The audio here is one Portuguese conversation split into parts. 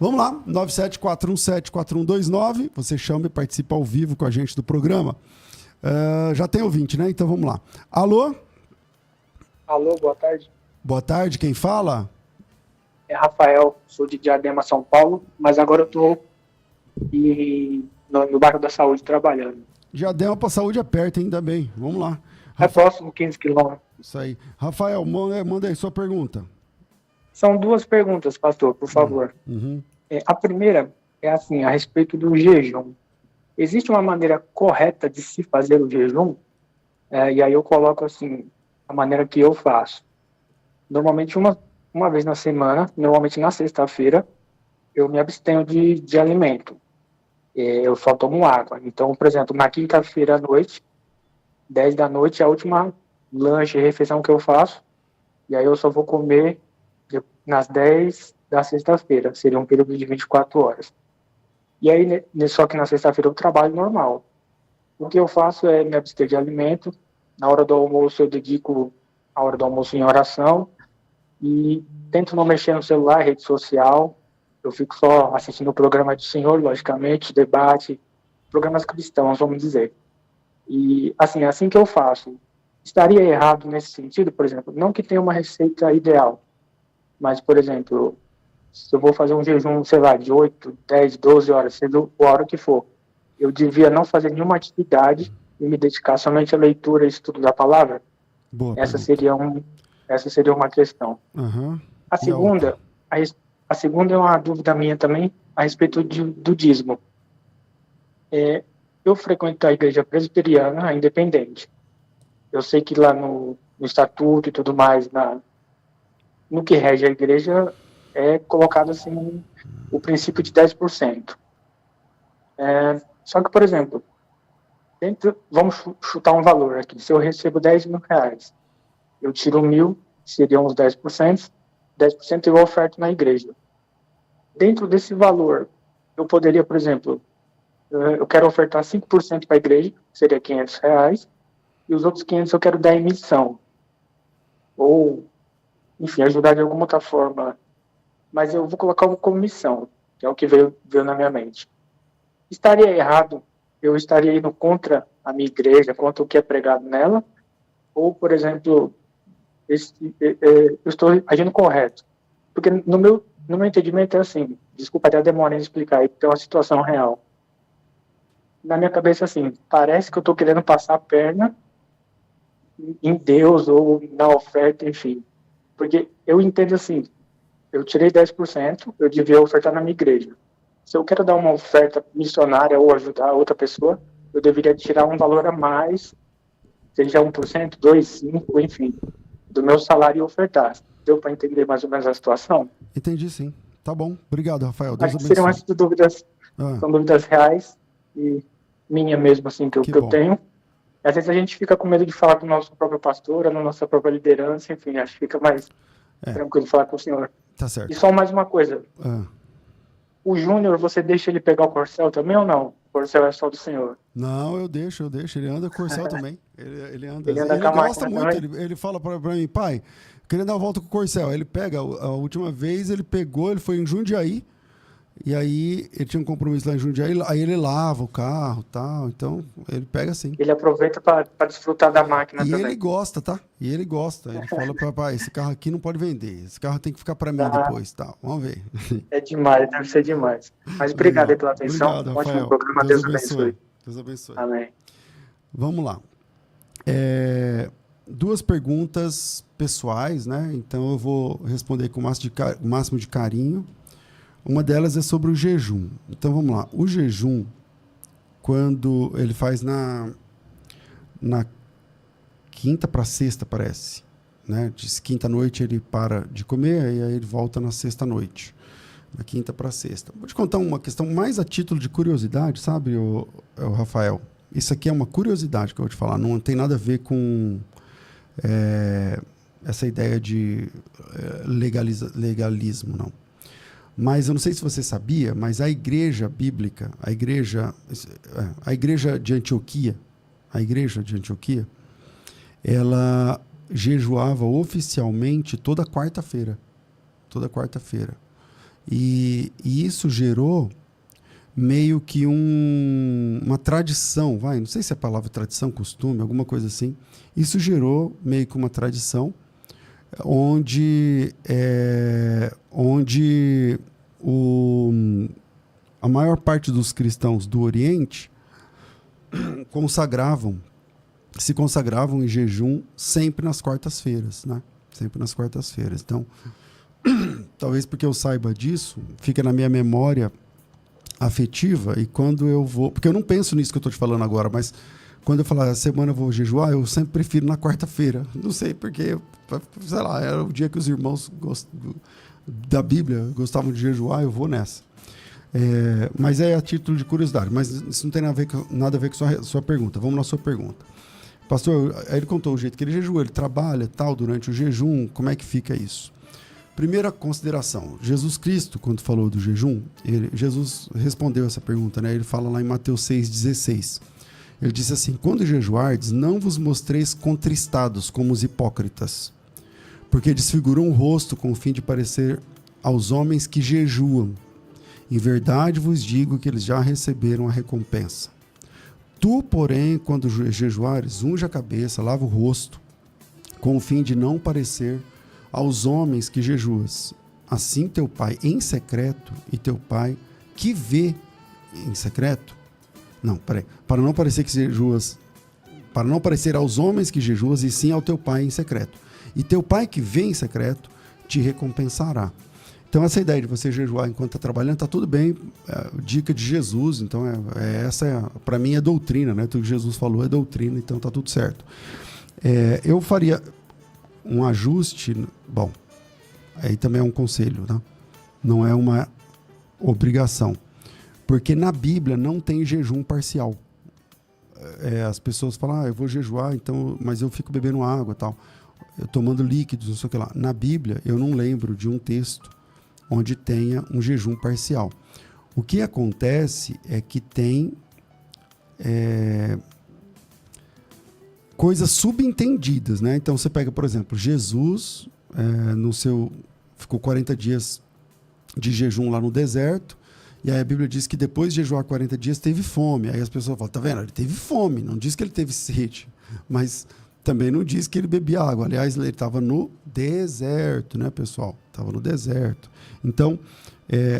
Vamos lá, 974174129. Você chama e participa ao vivo com a gente do programa. Já tem ouvinte, né? Então vamos lá. Alô? Alô, boa tarde. Boa tarde, quem fala? É Rafael, sou de Diadema, São Paulo, mas agora eu estou no bairro da Saúde trabalhando. Diadema para Saúde é perto, ainda bem. Vamos lá. É próximo, 15 quilômetros. Isso aí. Rafael, manda aí sua pergunta. São duas perguntas, pastor, por favor. A primeira é assim, a respeito do jejum. Existe uma maneira correta de se fazer o jejum? E aí eu coloco assim, a maneira que eu faço. Normalmente uma vez na semana, normalmente na sexta-feira, eu me abstenho de alimento. Eu só tomo água. Então, por exemplo, na quinta-feira à noite, 10 da noite, é a última lanche, refeição que eu faço. E aí eu só vou comer nas 10 da sexta-feira. Seria um período de 24 horas. E aí, só que na sexta-feira eu trabalho normal. O que eu faço é me abster de alimento. Na hora do almoço eu dedico a hora do almoço em oração. E tento não mexer no celular, rede social. Eu fico só assistindo o programa do Senhor, logicamente, debate, programas cristãos, vamos dizer. E assim que eu faço. Estaria errado nesse sentido, por exemplo, não que tenha uma receita ideal, mas, por exemplo, se eu vou fazer um jejum, sei lá, de 8, 10, 12 horas, sendo a hora que for, eu devia não fazer nenhuma atividade e me dedicar somente à leitura e estudo da palavra? Boa essa seria uma questão. A segunda é uma dúvida minha também a respeito do dízimo. Eu frequento a igreja presbiteriana independente. Eu sei que lá no estatuto e tudo mais, no que rege a igreja, é colocado assim o princípio de 10%. Só que, por exemplo, vamos chutar um valor aqui. Se eu recebo 10 mil reais, eu tiro 1.000, seriam os 10%, 10% eu oferto na igreja. Dentro desse valor, eu poderia, por exemplo, eu quero ofertar 5% para a igreja, seria 500 reais, e os outros 500 eu quero dar em missão. Ou, enfim, ajudar de alguma outra forma. Mas eu vou colocar como missão, que é o que veio na minha mente. Estaria errado? Eu estaria indo contra a minha igreja, contra o que é pregado nela? Ou, por exemplo, eu estou agindo correto? Porque no meu entendimento é assim, desculpa até a demora em explicar, porque é uma situação real. Na minha cabeça, assim, parece que eu estou querendo passar a perna em Deus ou na oferta, enfim. Porque eu entendo assim, eu tirei 10%, eu devia ofertar na minha igreja. Se eu quero dar uma oferta missionária ou ajudar outra pessoa, eu deveria tirar um valor a mais, seja 1%, 2%, 5%, enfim, do meu salário e ofertar. Deu para entender mais ou menos a situação? Entendi, sim. Tá bom. Obrigado, Rafael. Deus Acho que abençoe. seriam essas dúvidas, são dúvidas reais e minha mesmo, assim, que eu tenho. Às vezes a gente fica com medo de falar com o nosso próprio pastor, na nossa própria liderança, enfim, acho que fica mais tranquilo falar com o senhor. Tá certo. E só mais uma coisa. O Júnior, você deixa ele pegar o corcel também ou não? O corcel é só do senhor? Não, eu deixo. Ele anda com o corcel também. Ele anda. Ele Ele gosta muito. Ele fala pra mim, pai, queria dar uma volta com o corcel. Ele pega, a última vez ele foi em Jundiaí, e aí ele tinha um compromisso lá em Jundiaí, aí ele lava o carro e tal, então ele pega sim. Ele aproveita para desfrutar da máquina também. E ele gosta, tá? Ele fala pra pai, esse carro aqui não pode vender, esse carro tem que ficar para mim depois, tal. Vamos ver. É demais, deve ser demais. Mas obrigado aí pela atenção. Obrigado, Ótimo Rafael. programa, Deus abençoe. Deus abençoe. Amém. Vamos lá. Duas perguntas pessoais, né? Então eu vou responder com o máximo de carinho. Uma delas é sobre o jejum. Então vamos lá. O jejum, quando ele faz na quinta para sexta, parece, né? De quinta noite ele para de comer e aí ele volta na sexta noite. Da quinta para sexta. Vou te contar uma questão mais a título de curiosidade, sabe, o Rafael? Isso aqui é uma curiosidade que eu vou te falar. Não tem nada a ver com essa ideia de legalismo, não. Mas eu não sei se você sabia, mas a igreja bíblica, a igreja de Antioquia, ela jejuava oficialmente toda quarta-feira. E isso gerou meio que uma tradição, não sei se é a palavra tradição, costume, alguma coisa assim. Isso gerou meio que uma tradição onde a maior parte dos cristãos do Oriente se consagravam em jejum sempre nas quartas-feiras, né? Sempre nas quartas-feiras. Então, talvez porque eu saiba disso, fica na minha memória afetiva, e quando eu vou... Porque eu não penso nisso que eu estou te falando agora, mas quando eu falar, a semana eu vou jejuar, eu sempre prefiro na quarta-feira. Não sei porque, sei lá, era o dia que os irmãos da Bíblia gostavam de jejuar, eu vou nessa. Mas é a título de curiosidade, mas isso não tem nada a ver com a sua pergunta. Vamos na sua pergunta. Pastor, aí ele contou o jeito que ele jejua, ele trabalha tal durante o jejum, como é que fica isso? Primeira consideração, Jesus Cristo, quando falou do jejum, Jesus respondeu essa pergunta, né? Ele fala lá em Mateus 6,16. Ele disse assim, quando jejuardes, não vos mostreis contristados como os hipócritas, porque desfiguram o rosto com o fim de parecer aos homens que jejuam. Em verdade vos digo que eles já receberam a recompensa. Tu, porém, quando jejuares, unge a cabeça, lava o rosto, com o fim de não parecer aos homens que jejuas. Assim teu pai em secreto e teu pai que vê em secreto. Não, peraí. Para não parecer que jejuas, para não parecer aos homens que jejuas, e sim ao teu pai em secreto. E teu pai que vê em secreto te recompensará. Então, essa ideia de você jejuar enquanto está trabalhando, está tudo bem, dica de Jesus, então para mim é doutrina, né? Tudo que Jesus falou é doutrina, então está tudo certo. Eu faria um ajuste, bom, aí também é um conselho, tá? Não é uma obrigação, porque na Bíblia não tem jejum parcial. As pessoas falam, eu vou jejuar, então, mas eu fico bebendo água e tal, eu tomando líquidos, não sei o que lá. Na Bíblia, eu não lembro de um texto onde tenha um jejum parcial. O que acontece é que tem coisas subentendidas, né? Então você pega, por exemplo, Jesus ficou 40 dias de jejum lá no deserto, e aí a Bíblia diz que depois de jejuar 40 dias teve fome. Aí as pessoas falam, tá vendo? Ele teve fome, não diz que ele teve sede, mas também não diz que ele bebia água. Aliás, ele estava no deserto, né, pessoal? Estava no deserto. Então,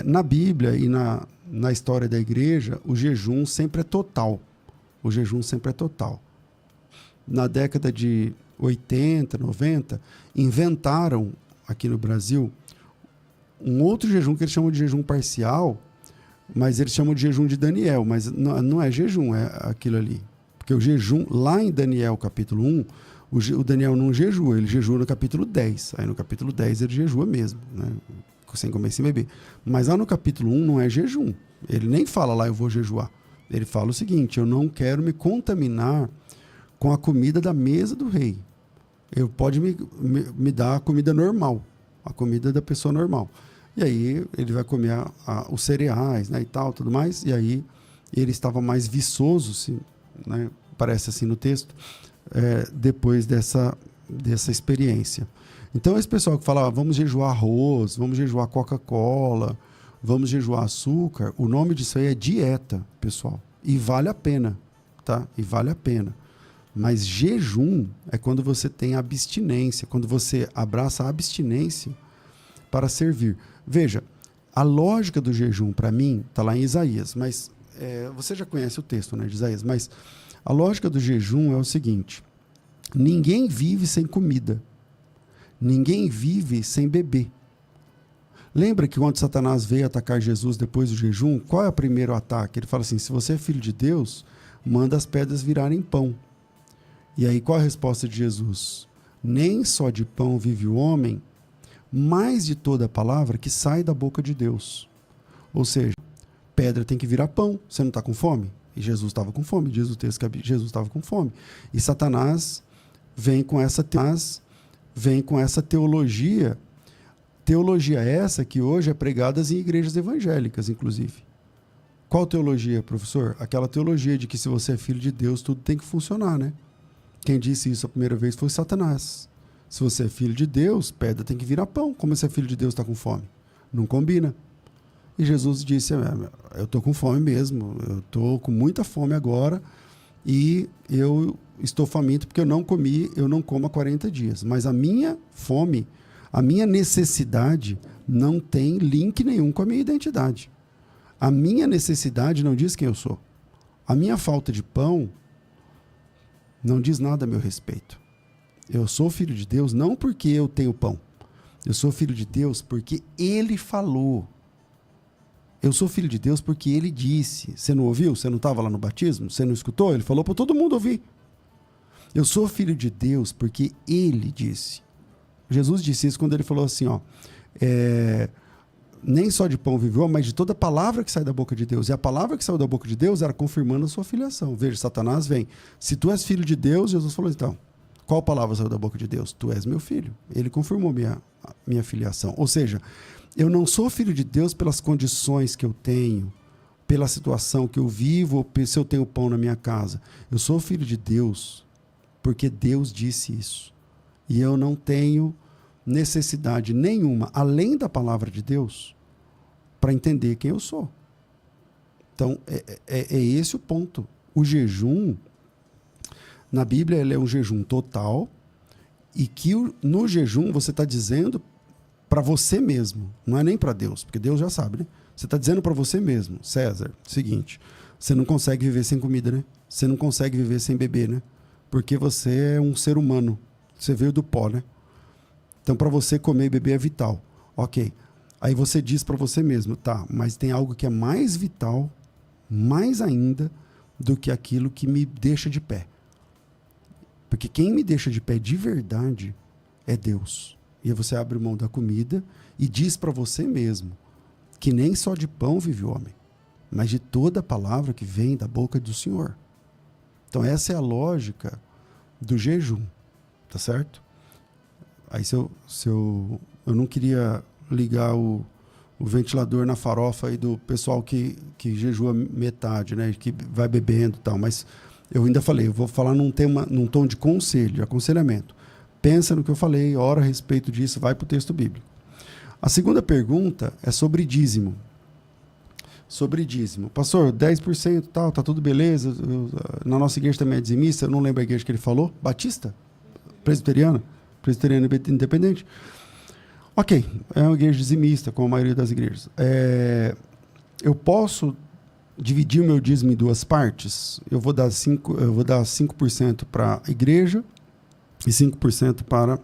na Bíblia e na história da igreja, o jejum sempre é total. O jejum sempre é total. Na década de 80, 90, inventaram aqui no Brasil um outro jejum que eles chamam de jejum parcial, mas eles chamam de jejum de Daniel, mas não é jejum, é aquilo ali. Porque o jejum, lá em Daniel capítulo 1, o Daniel não jejua, ele jejua no capítulo 10. Aí no capítulo 10 ele jejua mesmo, né? Sem comer, sem beber. Mas lá no capítulo 1 não é jejum. Ele nem fala lá, eu vou jejuar. Ele fala o seguinte, eu não quero me contaminar com a comida da mesa do rei. Pode me dar a comida normal, a comida da pessoa normal. E aí ele vai comer os cereais, né, e tal, tudo mais. E aí ele estava mais viçoso, né, parece assim no texto, depois dessa experiência. Então esse pessoal que fala, vamos jejuar arroz, vamos jejuar Coca-Cola, vamos jejuar açúcar, o nome disso aí é dieta, pessoal. E vale a pena, tá? E vale a pena. Mas jejum é quando você tem abstinência, quando você abraça a abstinência para servir. Veja, a lógica do jejum, para mim, está lá em Isaías, mas você já conhece o texto, né, de Isaías, mas a lógica do jejum é o seguinte, ninguém vive sem comida, ninguém vive sem beber. Lembra que quando Satanás veio atacar Jesus depois do jejum, qual é o primeiro ataque? Ele fala assim, se você é filho de Deus, manda as pedras virarem pão. E aí qual a resposta de Jesus? Nem só de pão vive o homem, mas de toda a palavra que sai da boca de Deus. Ou seja, pedra tem que virar pão. Você não está com fome? E Jesus estava com fome. Diz o texto que Jesus estava com fome. E Satanás vem com essa teologia. Teologia essa que hoje é pregada em igrejas evangélicas, inclusive. Qual teologia, professor? Aquela teologia de que se você é filho de Deus, tudo tem que funcionar, né? Quem disse isso a primeira vez foi Satanás. Se você é filho de Deus, pedra tem que virar pão. Como você é filho de Deus, está com fome? Não combina. E Jesus disse, eu estou com fome mesmo, eu estou com muita fome agora e eu estou faminto porque eu não como há 40 dias. Mas a minha fome, a minha necessidade não tem link nenhum com a minha identidade. A minha necessidade não diz quem eu sou. A minha falta de pão não diz nada a meu respeito. Eu sou filho de Deus não porque eu tenho pão. Eu sou filho de Deus porque Ele falou. Eu sou filho de Deus porque Ele disse. Você não ouviu? Você não estava lá no batismo? Você não escutou? Ele falou para todo mundo ouvir. Eu sou filho de Deus porque Ele disse. Jesus disse isso quando Ele falou assim, nem só de pão vive o homem, mas de toda palavra que sai da boca de Deus. E a palavra que saiu da boca de Deus era confirmando a sua filiação. Veja, Satanás vem. Se tu és filho de Deus, Jesus falou, então, qual palavra saiu da boca de Deus? Tu és meu filho. Ele confirmou minha filiação. Ou seja, eu não sou filho de Deus pelas condições que eu tenho, pela situação que eu vivo, ou se eu tenho pão na minha casa. Eu sou filho de Deus porque Deus disse isso. E eu não tenho necessidade nenhuma, além da palavra de Deus, para entender quem eu sou. Então, é esse o ponto. O jejum, na Bíblia, ele é um jejum total, e que no jejum você está dizendo para você mesmo, não é nem para Deus, porque Deus já sabe, né? Você está dizendo para você mesmo, César, seguinte, você não consegue viver sem comida, né? Você não consegue viver sem beber, né? Porque você é um ser humano, você veio do pó, né? Então, para você comer e beber é vital. Ok. Aí você diz para você mesmo, tá, mas tem algo que é mais vital, mais ainda, do que aquilo que me deixa de pé. Porque quem me deixa de pé de verdade é Deus. E aí você abre mão da comida e diz para você mesmo que nem só de pão vive o homem, mas de toda a palavra que vem da boca do Senhor. Então essa é a lógica do jejum, tá certo? Aí eu não queria ligar o ventilador na farofa aí do pessoal que jejua metade, né? Que vai bebendo e tal, mas eu ainda falei, eu vou falar num tom de conselho, de aconselhamento. Pensa no que eu falei, ora a respeito disso, vai para o texto bíblico. A segunda pergunta é sobre dízimo. Sobre dízimo. Pastor, 10% tal, tá tudo beleza, na nossa igreja também é dizimista, eu não lembro a igreja que ele falou, Batista? Presbiteriana independente. Ok, é uma igreja dizimista, como a maioria das igrejas. Eu posso dividir o meu dízimo em duas partes? Eu vou dar 5% para a igreja e 5% para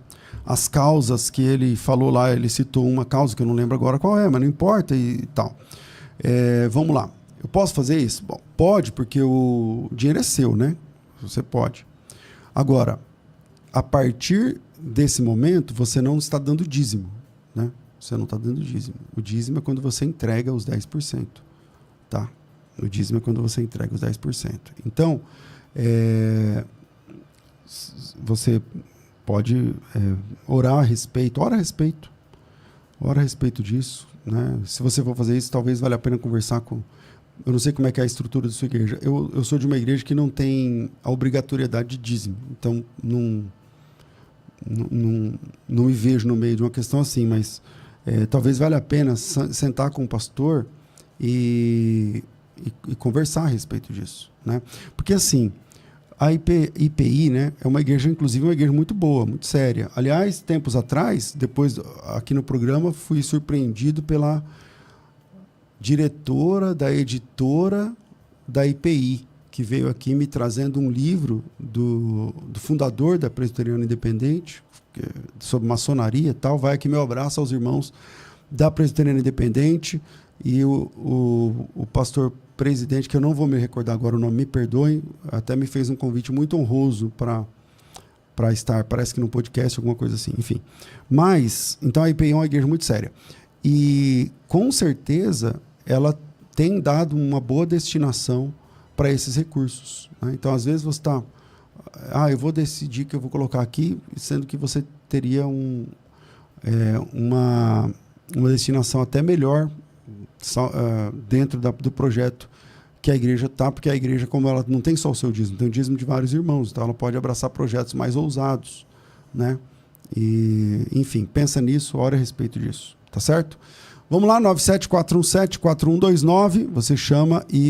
as causas que ele falou lá. Ele citou uma causa que eu não lembro agora qual é, mas não importa e tal. Vamos lá. Eu posso fazer isso? Bom, pode, porque o dinheiro é seu, né? Você pode. Agora, a partir desse momento, você não está dando dízimo, né? Você não está dando dízimo. O dízimo é quando você entrega os 10%, tá? O dízimo é quando você entrega os 10%. Então, você pode orar a respeito, ora a respeito disso, né? Se você for fazer isso, talvez valha a pena conversar com... Eu não sei como é que é a estrutura da sua igreja. Eu sou de uma igreja que não tem a obrigatoriedade de dízimo, então não me vejo no meio de uma questão assim, mas talvez valha a pena sentar com o pastor e conversar a respeito disso, né? Porque assim, a IPI, né, é uma igreja, inclusive uma igreja muito boa, muito séria. Aliás, tempos atrás, depois aqui no programa, fui surpreendido pela diretora da editora da IPI, que veio aqui me trazendo um livro do fundador da Presbiteriana Independente, sobre maçonaria e tal. Vai aqui meu abraço aos irmãos da Presbiteriana Independente e o pastor presidente, que eu não vou me recordar agora o nome, me perdoem, até me fez um convite muito honroso para estar, parece que no podcast, alguma coisa assim, enfim. Mas, então a IPI é uma igreja muito séria. E, com certeza, ela tem dado uma boa destinação para esses recursos, né? Então, às vezes, você está... eu vou decidir que eu vou colocar aqui, sendo que você teria uma destinação até melhor dentro do projeto que a igreja está, porque a igreja, como ela não tem só o seu dízimo, tem o dízimo de vários irmãos, então ela pode abraçar projetos mais ousados, né? E, enfim, pensa nisso, ora a respeito disso, tá certo? Vamos lá, 97417-4129. Você chama e